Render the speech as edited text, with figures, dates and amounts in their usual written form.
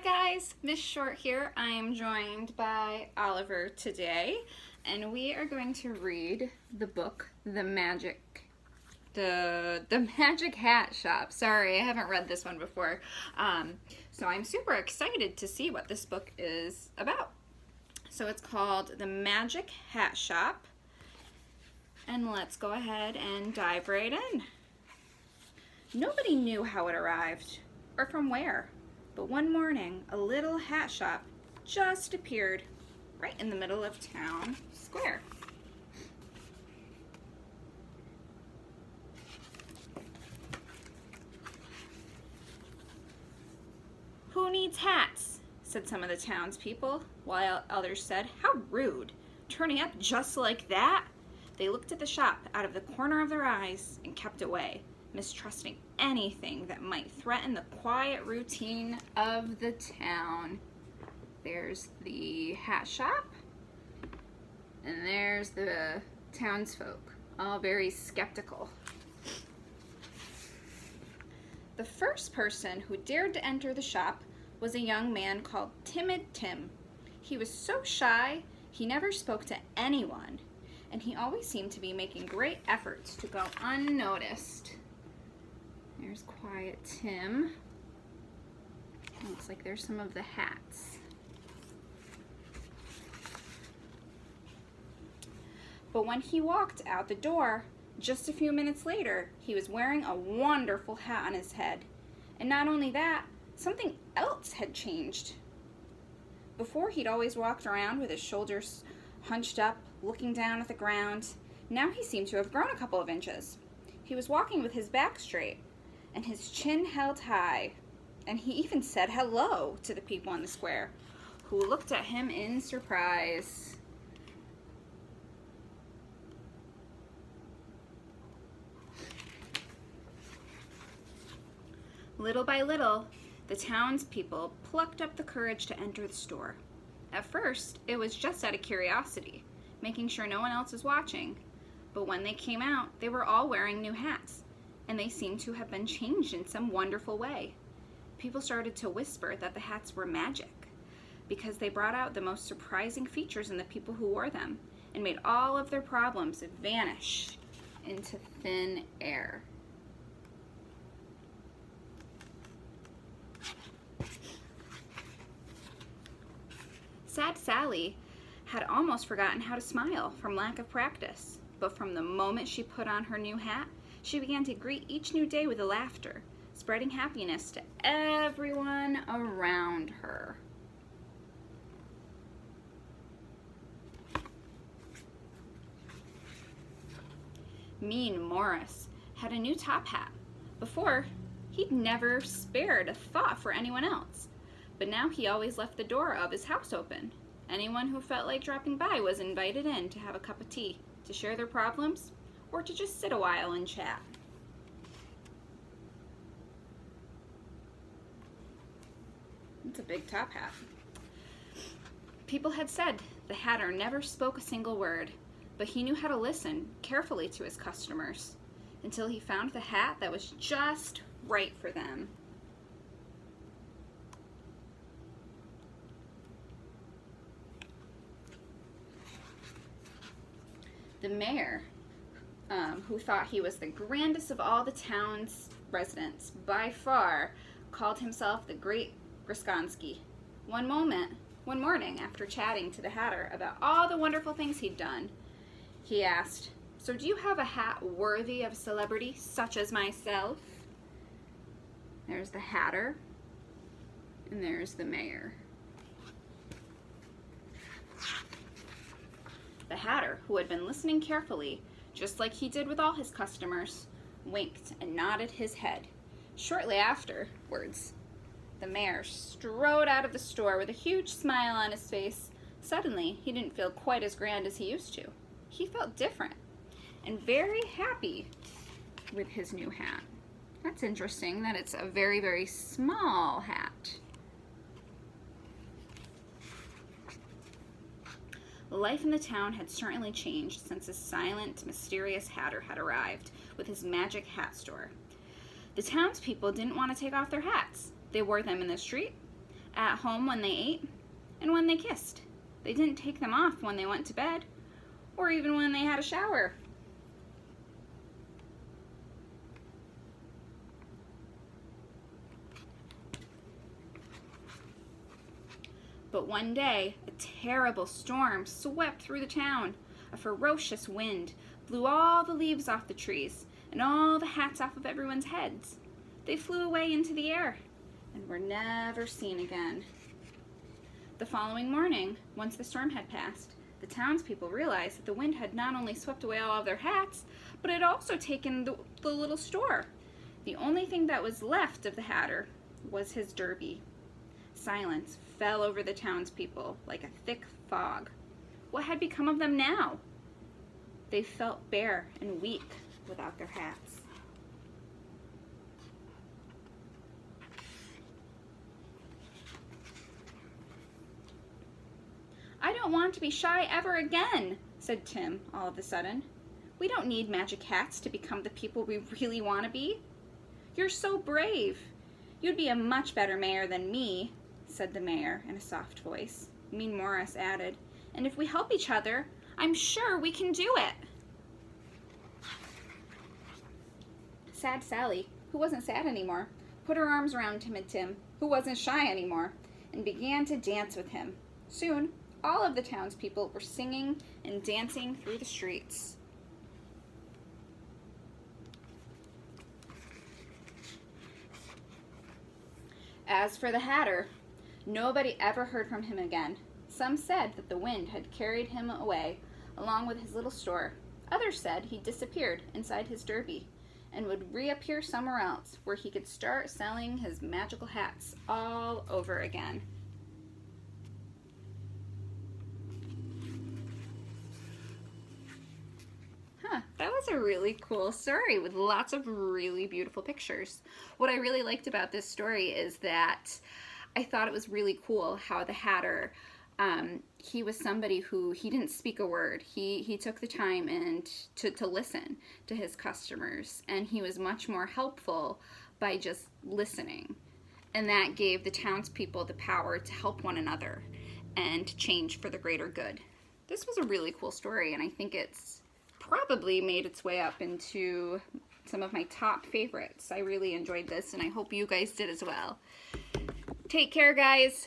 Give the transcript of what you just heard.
Hi guys, Miss Short here. I am joined by Oliver today, and we are going to read the book, The Magic HatShop. Sorry, I haven't read this one before. So I'm super excited to see what this book is about. So it's called The Magic HatShop, and let's go ahead and dive right in. Nobody knew how it arrived, or from where. But one morning, a little hat shop just appeared right in the middle of town square. "Who needs hats?" said some of the townspeople, while others said, "How rude, turning up just like that." They looked at the shop out of the corner of their eyes and kept away, mistrusting anything that might threaten the quiet routine of the town. There's the hat shop, and there's the townsfolk, all very skeptical. The first person who dared to enter the shop was a young man called Timid Tim. He was so shy, he never spoke to anyone, and he always seemed to be making great efforts to go unnoticed. There's Quiet Tim. Looks like there's some of the hats. But when he walked out the door, just a few minutes later, he was wearing a wonderful hat on his head. And not only that, something else had changed. Before, he'd always walked around with his shoulders hunched up, looking down at the ground. Now he seemed to have grown a couple of inches. He was walking with his back straight and his chin held high, and he even said hello to the people in the square, who looked at him in surprise. Little by little, the townspeople plucked up the courage to enter the store. At first, it was just out of curiosity, making sure no one else was watching. But when they came out, they were all wearing new hats, and they seemed to have been changed in some wonderful way. People started to whisper that the hats were magic, because they brought out the most surprising features in the people who wore them, and made all of their problems vanish into thin air. Sad Sally had almost forgotten how to smile from lack of practice, but from the moment she put on her new hat, she began to greet each new day with a laughter, spreading happiness to everyone around her. Mean Morris had a new top hat. Before, he'd never spared a thought for anyone else, but now he always left the door of his house open. Anyone who felt like dropping by was invited in to have a cup of tea, to share their problems, or to just sit a while and chat. It's a big top hat. People had said the hatter never spoke a single word, but he knew how to listen carefully to his customers until he found the hat that was just right for them. The mayor, who thought he was the grandest of all the town's residents, by far, called himself the Great Griskonski. One morning, after chatting to the hatter about all the wonderful things he'd done, he asked, "So do you have a hat worthy of a celebrity such as myself?" There's the hatter, and there's the mayor. The hatter, who had been listening carefully, just like he did with all his customers, winked and nodded his head. Shortly afterwards, the mayor strode out of the store with a huge smile on his face. Suddenly, he didn't feel quite as grand as he used to. He felt different and very happy with his new hat. That's interesting that it's a very, very small hat. Life in the town had certainly changed since the silent, mysterious hatter had arrived with his magic hat store. The townspeople didn't want to take off their hats. They wore them in the street, at home when they ate, and when they kissed. They didn't take them off when they went to bed, or even when they had a shower. But one day, a terrible storm swept through the town. A ferocious wind blew all the leaves off the trees and all the hats off of everyone's heads. They flew away into the air and were never seen again. The following morning, once the storm had passed, the townspeople realized that the wind had not only swept away all of their hats, but it had also taken the little store. The only thing that was left of the hatter was his derby. Silence fell over the townspeople like a thick fog. What had become of them now? They felt bare and weak without their hats. "I don't want to be shy ever again," said Tim all of a sudden. "We don't need magic hats to become the people we really want to be." "You're so brave. You'd be a much better mayor than me," said the mayor in a soft voice. Mean Morris added, "And if we help each other, I'm sure we can do it." Sad Sally, who wasn't sad anymore, put her arms around Timid Tim, who wasn't shy anymore, and began to dance with him. Soon, all of the townspeople were singing and dancing through the streets. As for the Hatter, nobody ever heard from him again. Some said that the wind had carried him away, along with his little store. Others said he disappeared inside his derby and would reappear somewhere else where he could start selling his magical hats all over again. That was a really cool story with lots of really beautiful pictures. What I really liked about this story is that I thought it was really cool how the Hatter, he was somebody who, he didn't speak a word. He took the time and to listen to his customers, and he was much more helpful by just listening. And that gave the townspeople the power to help one another and to change for the greater good. This was a really cool story, and I think it's probably made its way up into some of my top favorites. I really enjoyed this, and I hope you guys did as well. Take care, guys.